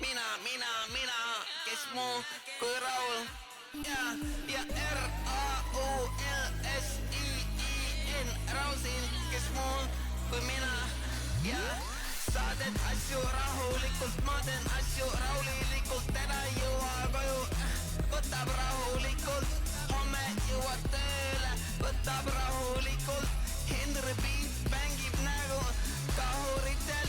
mina, kes muu kui Raul ja RAULSIIN, Raulsin, kes muu kui mina ja sa teed asju rahulikult, ma teen asju raulilikult, täna ei jõua koju, võtab rahulikult, homme jõuad tööle, võtab rahulikult, Henry Beat mängib nägu kahuritel,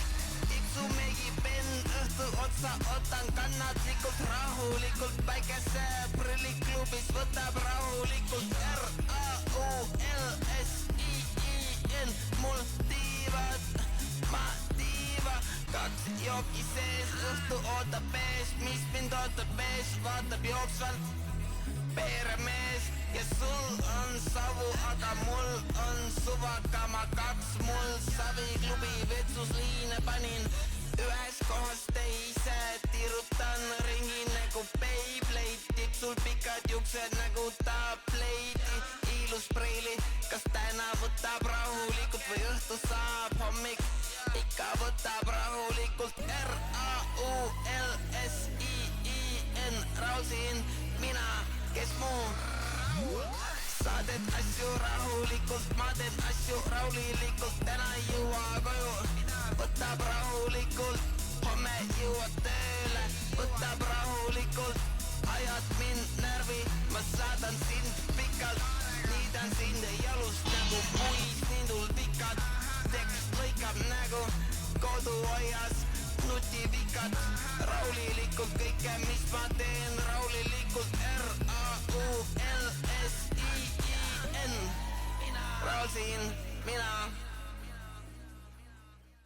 tiksu megib enne õhtu otsa, otan kannatlikult, rahulikult, päikese prilliklubis võtab rahulikult, RAULSIIN, mul tiivad, ma tiiva, kaks jooki sees, õhtu ootab ees, mis mind ootab ees, vaatab jooksvalt peremees ja sul on savu, aga mul on suvaka, ma kaks mul saviklubi vetsus liine panin ühes kohas teise, tirutan ringi nagu Beyblade, tiksul pikad juuksed nagu tableidi, ilus preili, kas täna võtab rahulikult või õhtu saab hommik, ikka võtab rahulikult, RAULSIIN, Raulsin, mina, kes muu sa teed asju rahulikult, ma teen asju raulilikult, täna ei jõua koju, võtab rahulikult, homme jõuad tööle, võtab rahulikult, ajad mind närvi, ma saadan sind pikalt, niidan sind jalust nagu puisnindul pikad, tekst lõikab nägu koduaias nutivikad, raulilikult kõike, mis ma teen raulilikult, RAULSIIN, Raulsin, mina.